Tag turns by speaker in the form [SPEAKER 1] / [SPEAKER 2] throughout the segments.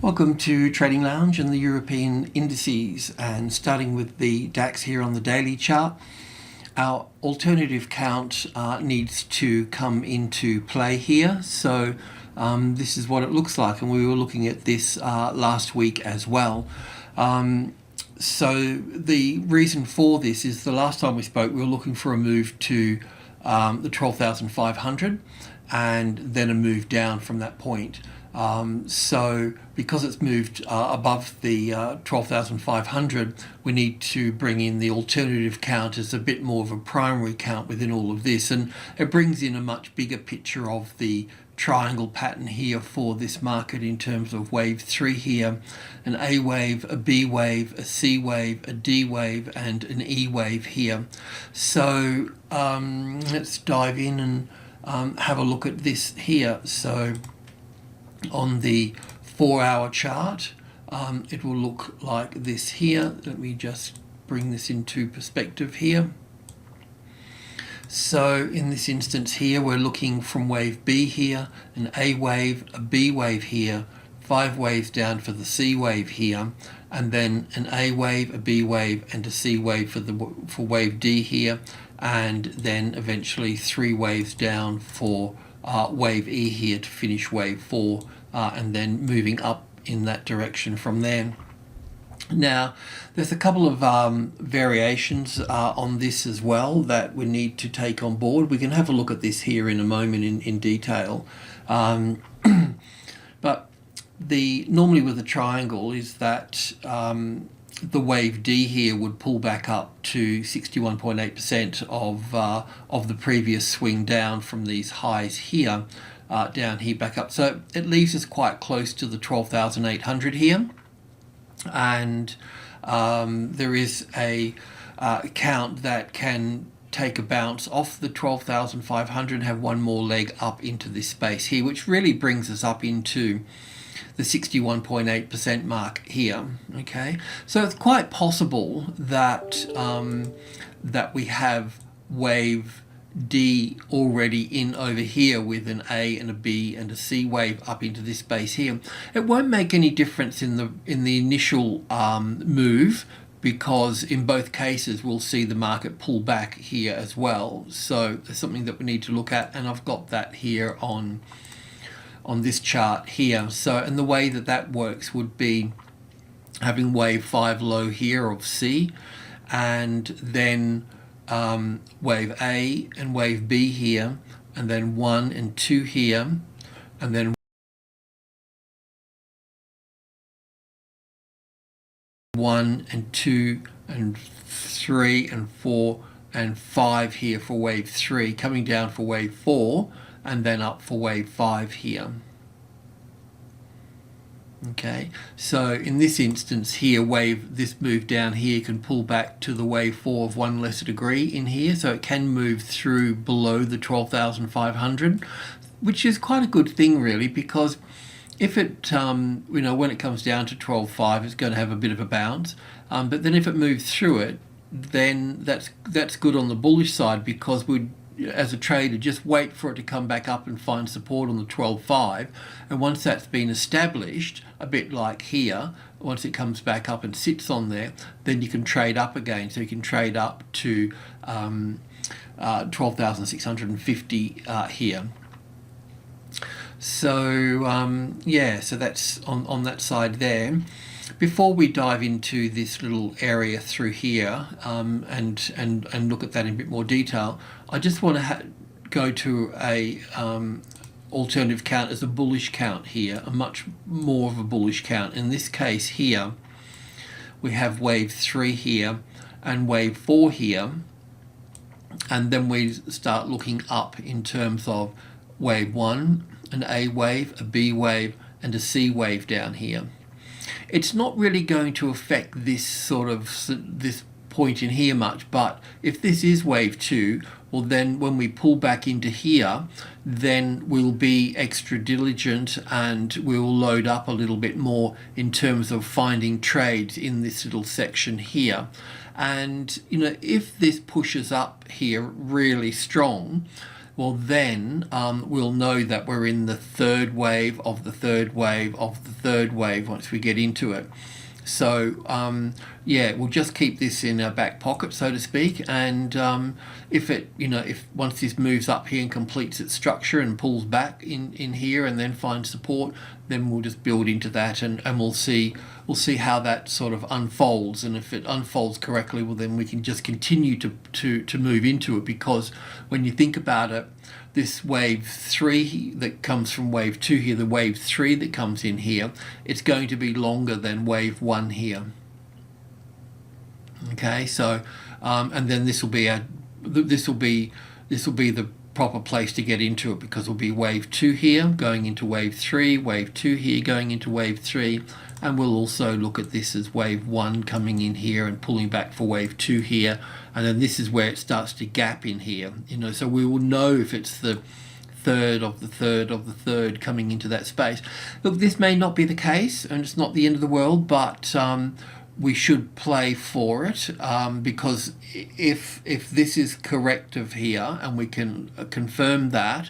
[SPEAKER 1] Welcome to Trading Lounge and the European indices, and starting with the DAX here on the daily chart. Our alternative count needs to come into play here. So this is what it looks like, and we were looking at this last week as well. So the reason for this is the last time we spoke we were looking for a move to the 12,500 and then a move down from that point. So because it's moved above the 12,500, we need to bring in the alternative count as a bit more of a primary count within all of this, and it brings in a much bigger picture of the triangle pattern here for this market in terms of wave 3 here, an A wave, a B wave, a C wave, a D wave, and an E wave here. So let's dive in and have a look at this here. So on the 4-hour chart, it will look like this here. Let me just bring this into perspective here. So in this instance here, we're looking from wave B here, an A wave, a B wave here, 5 waves down for the C wave here, and then an A wave, a B wave, and a C wave for wave D here, and then eventually 3 waves down for wave E here to finish wave 4, and then moving up in that direction from there. Now, there's a couple of variations on this as well that we need to take on board. We can have a look at this here in a moment in detail. But normally with a triangle is that the wave D here would pull back up to 61.8% of the previous swing down from these highs here, down here back up. So it leaves us quite close to the 12,800 here. And there is a count that can take a bounce off the 12,500 and have one more leg up into this space here, which really brings us up into the 61.8% mark here. Okay, so it's quite possible that that we have wave D already in over here with an A and a B and a C wave up into this space here. It won't make any difference in the initial move, because in both cases we'll see the market pull back here as well. So there's something that we need to look at, and I've got that here on this chart here. So, and the way that works would be having wave 5 low here of C, and then wave A and wave B here, and then 1 and 2 here, and then 1 and 2 and 3 and 4 and 5 here for wave 3, coming down for wave 4, and then up for wave 5 here. Okay, so in this instance here, this move down here can pull back to the wave 4 of 1 lesser degree in here, so it can move through below the 12,500, which is quite a good thing really, because if it when it comes down to 12.5, it's going to have a bit of a bounce, but then if it moves through it, then that's good on the bullish side, because we'd, as a trader, just wait for it to come back up and find support on the 12.5, and once that's been established, a bit like here, once it comes back up and sits on there, then you can trade up again. So you can trade up to 12,650 here. So yeah, so that's on that side there. Before we dive into this little area through here and look at that in a bit more detail, I just want to go to a alternative count as a bullish count here, a much more of a bullish count. In this case here, we have wave 3 here and wave 4 here, and then we start looking up in terms of wave 1, an A wave, a B wave, and a C wave down here. It's not really going to affect this this point in here much, but if this is wave 2, well then when we pull back into here, then we'll be extra diligent and we'll load up a little bit more in terms of finding trades in this little section here. And if this pushes up here really strong, well then we'll know that we're in the third wave of the third wave of the third wave once we get into it. So yeah, we'll just keep this in our back pocket, so to speak, and if it, if once this moves up here and completes its structure and pulls back in here and then finds support, then we'll just build into that, and we'll see how that sort of unfolds. And if it unfolds correctly, well then we can just continue to move into it, because when you think about it, this wave 3 that comes from wave 2 here, the wave 3 that comes in here, it's going to be longer than wave 1 here. Okay, so and then this will be the proper place to get into it, because it'll be wave 2 here going into wave 3, wave 2 here going into wave 3, and we'll also look at this as wave 1 coming in here and pulling back for wave 2 here, and then this is where it starts to gap in here, so we will know if it's the third of the third of the third coming into that space. Look, this may not be the case, and it's not the end of the world, but we should play for it, because if this is corrective here and we can confirm that,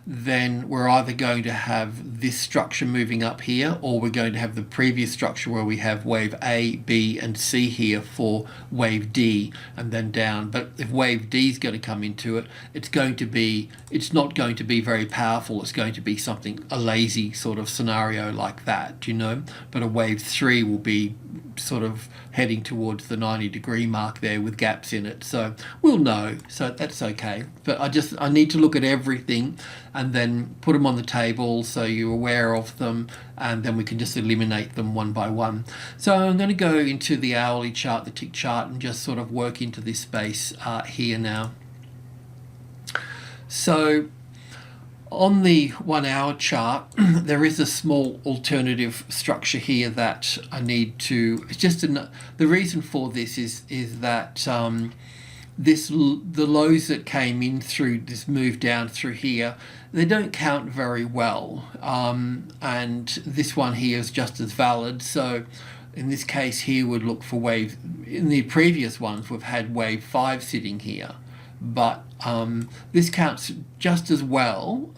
[SPEAKER 1] then we're either going to have this structure moving up here, or we're going to have the previous structure where we have wave A, B and C here for wave D and then down. But if wave D is going to come into it, it's not going to be very powerful. It's going to be a lazy sort of scenario like that, but a wave 3 will be sort of heading towards the 90-degree mark there with gaps in it, so we'll know, so that's okay. But I need to look at everything and then put them on the table so you're aware of them, and then we can just eliminate them one by one. So I'm going to go into the hourly chart, the tick chart, and just sort of work into this space here now. So on the 1 hour chart, there is a small alternative structure here that I need to, the reason for this is that the lows that came in through this move down through here, they don't count very well, and this one here is just as valid. So in this case here, we'd look for wave, in the previous ones we've had wave 5 sitting here, but this counts just as well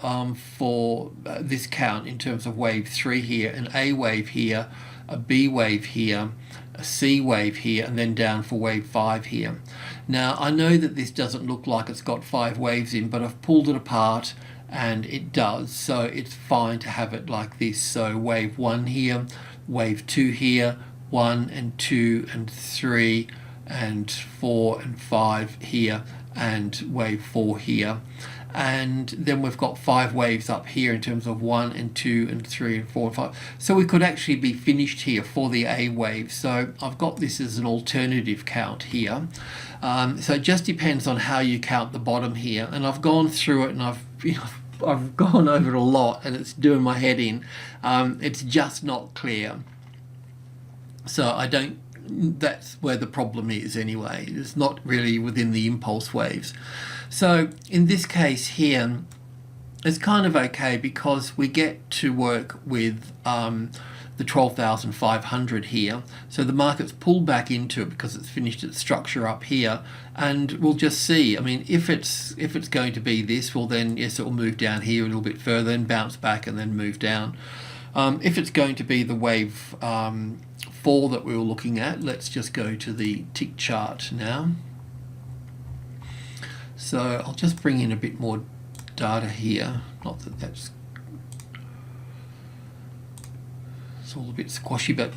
[SPEAKER 1] for this count in terms of wave 3 here, an A wave here, a B wave here, a C wave here, and then down for wave 5 here. Now I know that this doesn't look like it's got 5 waves in, but I've pulled it apart and it does, so it's fine to have it like this. So wave 1 here, wave 2 here, 1 and 2 and 3 and 4 and 5 here, and wave 4 here, and then we've got 5 waves up here in terms of 1 and 2 and 3 and 4 and 5. So we could actually be finished here for the A wave. So I've got this as an alternative count here. So it just depends on how you count the bottom here, and I've gone through it and I've gone over it a lot, and it's doing my head in. It's just not clear. So that's where the problem is anyway. It's not really within the impulse waves. So in this case here, it's kind of okay, because we get to work with the 12,500 here. So the market's pulled back into it because it's finished its structure up here, and we'll just see. I mean, if it's going to be this, well then yes, it will move down here a little bit further and bounce back and then move down. If it's going to be the wave 4 that we were looking at, let's just go to the tick chart now. So I'll just bring in a bit more data here. Not that it's all a bit squashy, but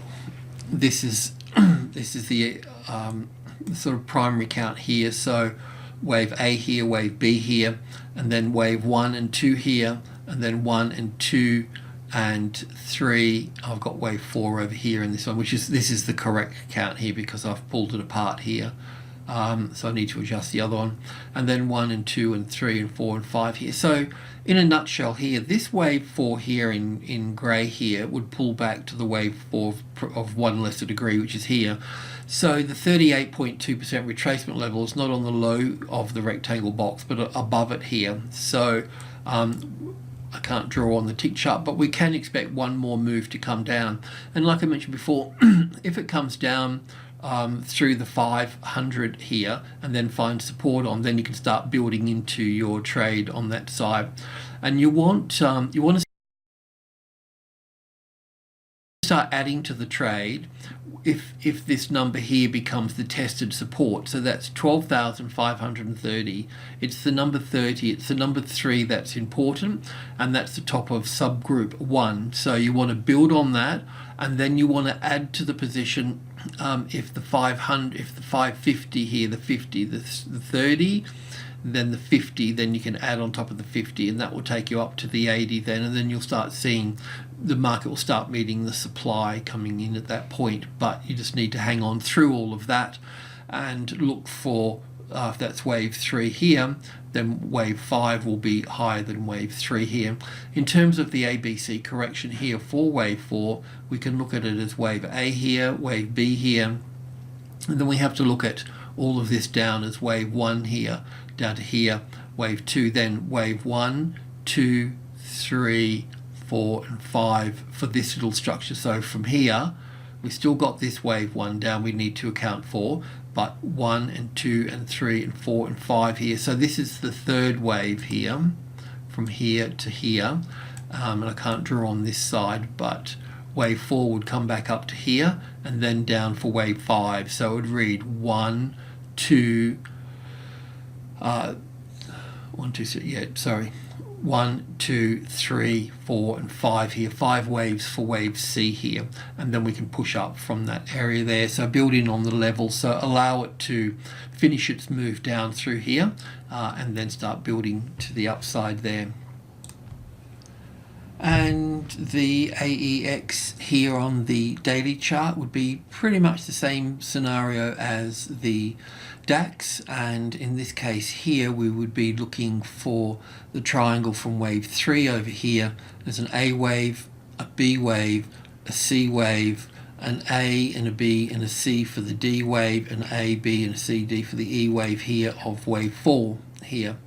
[SPEAKER 1] this is the sort of primary count here. So wave A here, wave B here, and then wave 1 and 2 here, and then 1 and 2 and 3. I've got wave 4 over here in this one, this is the correct count here because I've pulled it apart here. So I need to adjust the other one, and then 1 and 2 and 3 and 4 and 5 here. So in a nutshell here, this wave 4 here in grey here would pull back to the wave 4 of 1 lesser degree, which is here. So the 38.2% retracement level is not on the low of the rectangle box, but above it here. So I can't draw on the tick chart, but we can expect one more move to come down. And like I mentioned before, if it comes down through the 500 here and then find support on, then you can start building into your trade on that side. And you want to start adding to the trade if this number here becomes the tested support. So that's 12,530. It's the number 30. It's the number 3 that's important, and that's the top of subgroup 1. So you want to build on that, and then you want to add to the position if the 500, if the 550 here, the 50, the 30, then the 50, then you can add on top of the 50, and that will take you up to the 80 then, and then you'll start seeing the market will start meeting the supply coming in at that point. But you just need to hang on through all of that and look for, if that's wave 3 here, then wave 5 will be higher than wave 3 here. In terms of the ABC correction here for wave 4, we can look at it as wave A here, wave B here, and then we have to look at all of this down as wave 1 here, down to here, wave 2, then wave 1, 2, 3, 4 and 5 for this little structure. So from here we still got this wave 1 down we need to account for, but 1 and 2 and 3 and 4 and 5 here. So this is the third wave here, from here to here, and I can't draw on this side, but wave 4 would come back up to here and then down for wave 5. So it would read 1, 2, 1, 2, 3, yeah, sorry, 1, 2, 3, 4 and 5 here, 5 waves for wave C here, and then we can push up from that area there. So build in on the level, so allow it to finish its move down through here, and then start building to the upside there. And the AEX here on the daily chart would be pretty much the same scenario as the DAX, and in this case here we would be looking for the triangle from wave 3 over here. There's an A wave, a B wave, a C wave, an A and a B and a C for the D wave, an A, B and a C, D for the E wave here of wave 4 here.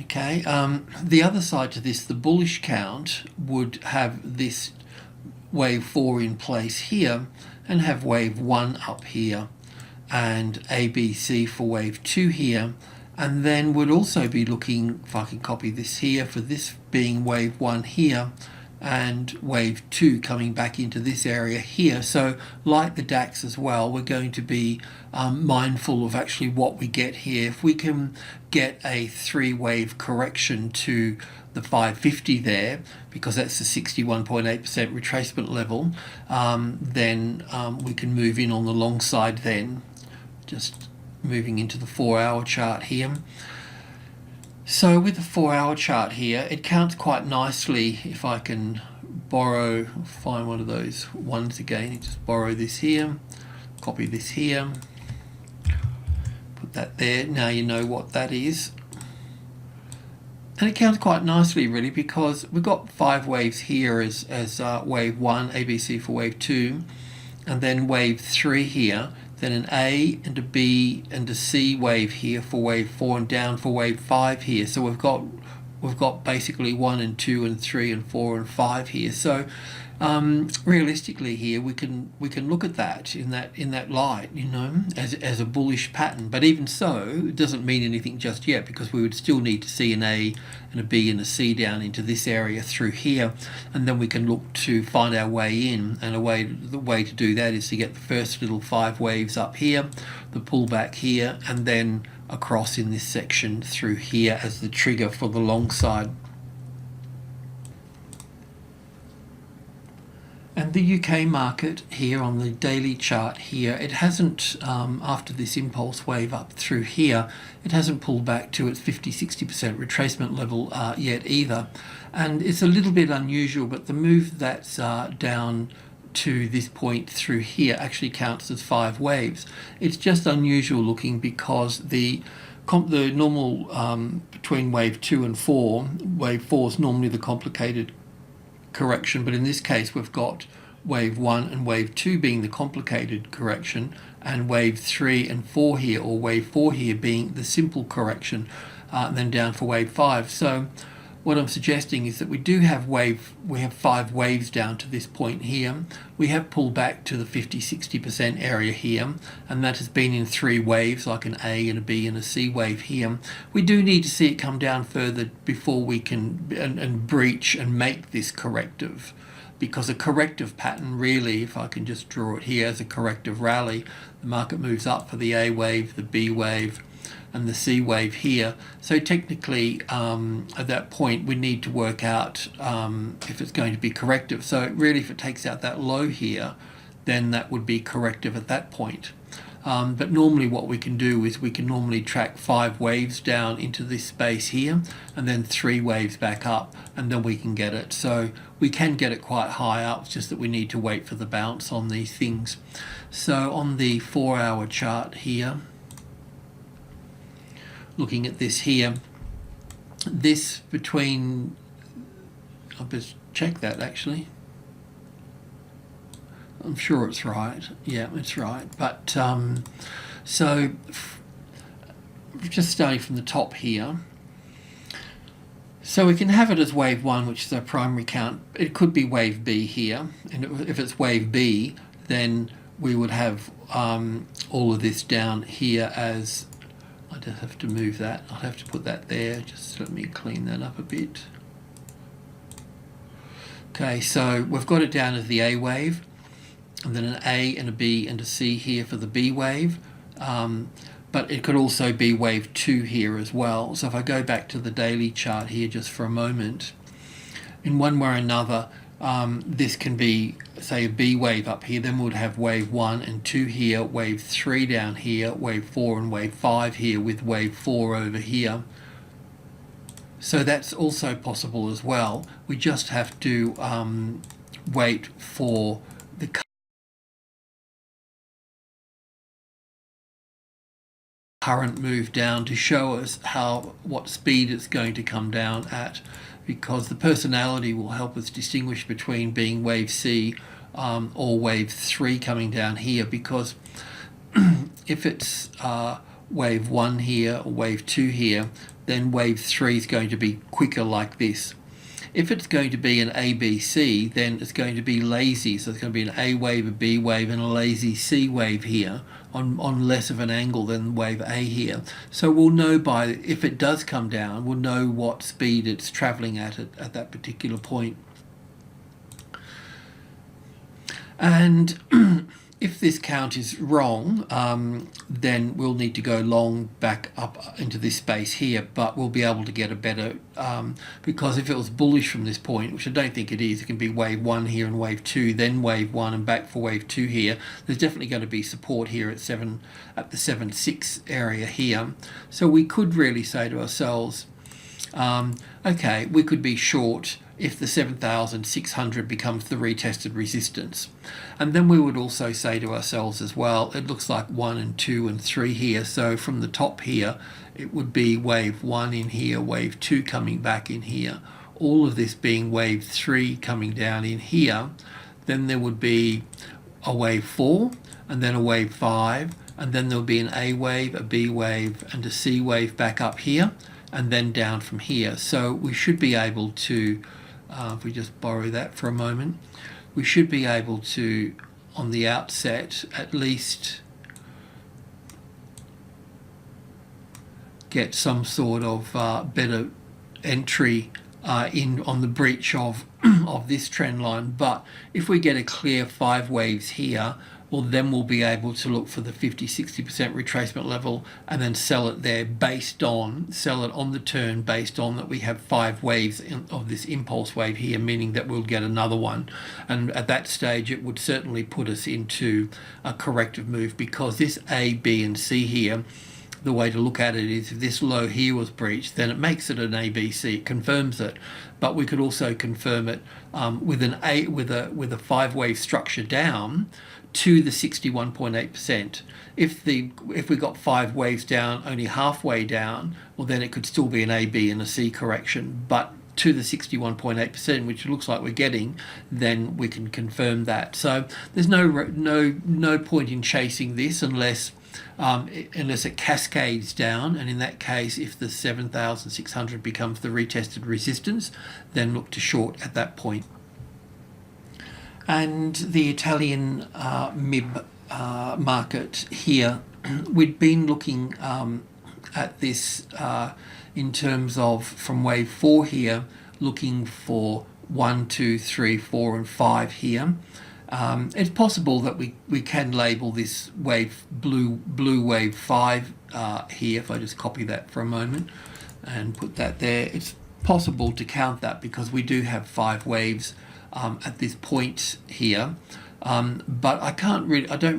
[SPEAKER 1] Okay, the other side to this, the bullish count, would have this wave 4 in place here and have wave 1 up here and A, B, C for wave 2 here, and then would also be looking, if I can copy this here, for this being wave 1 here and wave 2 coming back into this area here. So like the DAX as well, we're going to be mindful of actually what we get here. If we can get a 3-wave correction to the 550 there, because that's the 61.8% retracement level, then we can move in on the long side then. Just moving into the 4-hour chart here. So with the 4-hour chart here, it counts quite nicely. If I can find one of those ones again, just borrow this here, copy this here, put that there. Now you know what that is. And it counts quite nicely really, because we've got 5 waves here as wave 1, ABC for wave 2, and then wave 3 here, then an A and a B and a C wave here for wave 4 and down for wave 5 here. So we've got basically 1 and 2 and 3 and 4 and 5 here. So realistically here we can look at that in that light, you know, as a bullish pattern. But even so, it doesn't mean anything just yet, because we would still need to see an A and a B and a C down into this area through here, and then we can look to find our way in. And the way to do that is to get the first little 5 waves up here, the pullback here, and then across in this section through here as the trigger for the long side. And the UK market here on the daily chart here, it hasn't, after this impulse wave up through here, it hasn't pulled back to its 50-60% retracement level yet either. And it's a little bit unusual, but the move that's down to this point through here actually counts as 5 waves. It's just unusual looking because the normal between wave 2 and 4, wave 4 is normally the complicated correction, but in this case we've got wave 1 and wave 2 being the complicated correction, and wave 3 and 4 here, or wave 4 here, being the simple correction, and then down for wave 5. So what I'm suggesting is that we have 5 waves down to this point here. We have pulled back to the 50-60% area here, and that has been in 3 waves, like an A and a B and a C wave here. We do need to see it come down further before we can and breach and make this corrective, because a corrective pattern really, if I can just draw it here as a corrective rally, the market moves up for the A wave, the B wave, and the C wave here. So technically at that point we need to work out if it's going to be corrective. So really, if it takes out that low here, then that would be corrective at that point. But normally what we can do is we can normally track 5 waves down into this space here, and then 3 waves back up, and then we can get it. So we can get it quite high up, it's just that we need to wait for the bounce on these things. So on the 4-hour chart here, looking at this here, this between, I'll just check that actually. I'm sure it's right. Yeah, it's right. But so just starting from the top here. So we can have it as wave 1, which is our primary count. It could be wave B here. And if it's wave B, then we would have all of this down here as, I just have to move that. I'll have to put that there. Just let me clean that up a bit. Okay, so we've got it down as the A wave, and then an A and a B and a C here for the B wave. But it could also be wave 2 here as well. So if I go back to the daily chart here just for a moment, in one way or another, this can be, say, a B wave up here, then we'd have wave 1 and 2 here, wave 3 down here, wave 4 and wave 5 here, with wave 4 over here. So that's also possible as well. We just have to wait for the current move down to show us what speed it's going to come down at, because the personality will help us distinguish between being wave C or wave 3 coming down here, because if it's wave 1 here or wave 2 here, then wave 3 is going to be quicker like this. If it's going to be an ABC, then it's going to be lazy. So it's going to be an A wave, a B wave, and a lazy C wave here on less of an angle than wave A here. So we'll know if it does come down, we'll know what speed it's traveling at that particular point. And if this count is wrong, then we'll need to go long back up into this space here, but we'll be able to get a better, because if it was bullish from this point, which I don't think it is, it can be wave 1 here and wave 2, then wave 1 and back for wave 2 here. There's definitely going to be support here at the 7.6 area here. So we could really say to ourselves, okay, we could be short if the 7,600 becomes the retested resistance. And then we would also say to ourselves as well, it looks like 1 and 2 and 3 here. So from the top here, it would be wave 1 in here, wave 2 coming back in here, all of this being wave 3 coming down in here. Then there would be a wave 4 and then a wave 5, and then there'll be an A wave, a B wave, and a C wave back up here, and then down from here. So we should be able to, if we just borrow that for a moment, we should be able to, on the outset, at least get some sort of better entry in on the breach of this trend line. But if we get a clear 5 waves here, well, then we'll be able to look for the 50-60% retracement level and then sell it there sell it on the turn based on that we have 5 waves of this impulse wave here, meaning that we'll get another one. And at that stage, it would certainly put us into a corrective move, because this A, B, and C here, the way to look at it is if this low here was breached, then it makes it an ABC, it confirms it. But we could also confirm it with a 5-wave structure down to the 61.8%. If we got 5 waves down, only halfway down, well, then it could still be an A, B, and a C correction. But to the 61.8%, which it looks like we're getting, then we can confirm that. So there's no point in chasing this unless unless it cascades down, and in that case, if the 7,600 becomes the retested resistance, then look to short at that point. And the Italian MIB market here, we'd been looking at this in terms of from wave 4 here, looking for 1, 2, 3, 4 and 5 here. It's possible that we can label this wave blue wave 5 here. If I just copy that for a moment and put that there, it's possible to count that because we do have 5 waves at this point here. But I don't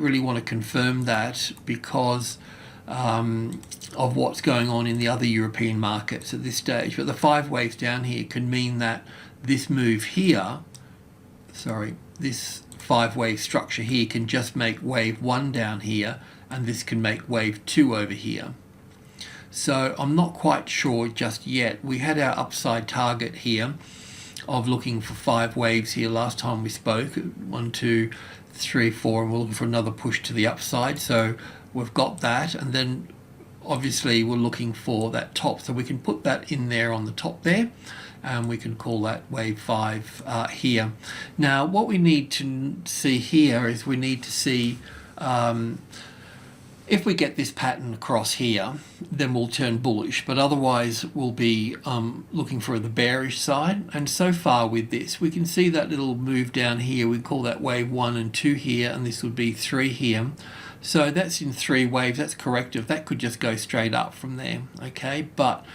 [SPEAKER 1] really want to confirm that because of what's going on in the other European markets at this stage. But the 5 waves down here can mean that this move here, this 5-wave structure here can just make wave 1 down here, and this can make wave 2 over here. So I'm not quite sure just yet. We had our upside target here of looking for 5 waves here last time we spoke, 1, 2, 3, 4, and we're looking for another push to the upside. So we've got that, and then obviously we're looking for that top, so we can put that in there on the top there, and we can call that wave 5 here. Now what we need to see here is we need to see if we get this pattern across here, then we'll turn bullish, but otherwise we'll be looking for the bearish side. And so far with this, we can see that little move down here. We call that wave 1 and 2 here, and this would be 3 here. So that's in 3 waves. That's corrective. That could just go straight up from there, okay? But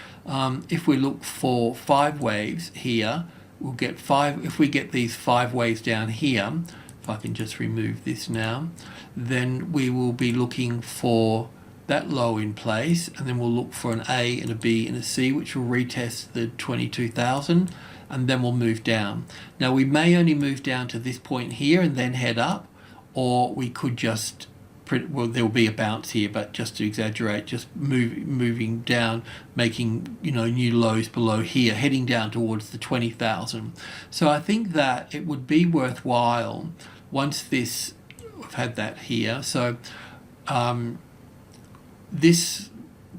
[SPEAKER 1] if we look for 5 waves here, we'll get 5. If we get these 5 waves down here, if I can just remove this now, then we will be looking for that low in place, and then we'll look for an A and a B and a C, which will retest the 22,000, and then we'll move down. Now we may only move down to this point here and then head up, or we could just, well, there will be a bounce here, but just to exaggerate, just moving down, making new lows below here, heading down towards the 20,000. So I think that it would be worthwhile once this, we've had that here. So this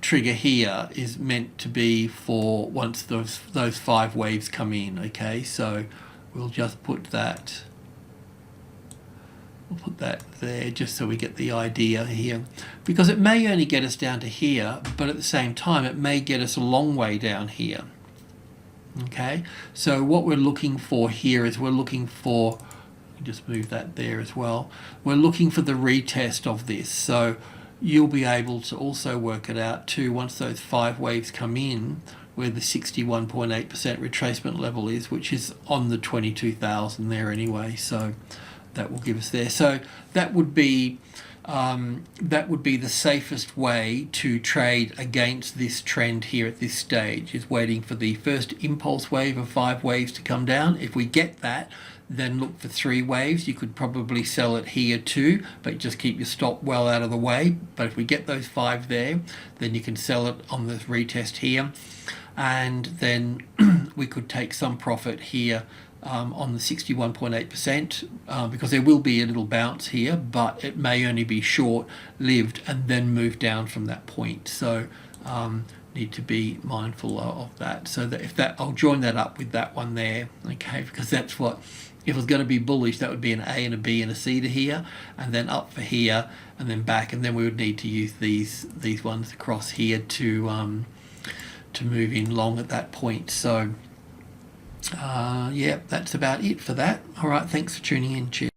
[SPEAKER 1] trigger here is meant to be for once those 5 waves come in. Okay, so we'll just put that. We'll put that there just so we get the idea here, because it may only get us down to here, but at the same time it may get us a long way down here. Okay, so what we're looking for here is we're looking for, just move that there as well, we're looking for the retest of this. So you'll be able to also work it out too once those 5 waves come in, where the 61.8% retracement level is, which is on the 22,000 there anyway. So that will give us there. So that would be the safest way to trade against this trend here at this stage, is waiting for the first impulse wave of 5 waves to come down. If we get that, then look for 3 waves. You could probably sell it here too, but just keep your stop well out of the way. But if we get those 5 there, then you can sell it on the retest here, and then we could take some profit here on the 61.8%, because there will be a little bounce here, but it may only be short-lived and then move down from that point. So need to be mindful of that. So that if that, I'll join that up with that one there, okay, because that's what, if it was going to be bullish, that would be an A and a B and a C to here, and then up for here, and then back, and then we would need to use these ones across here to move in long at that point. So yeah, that's about it for that. All right, thanks for tuning in. Cheers.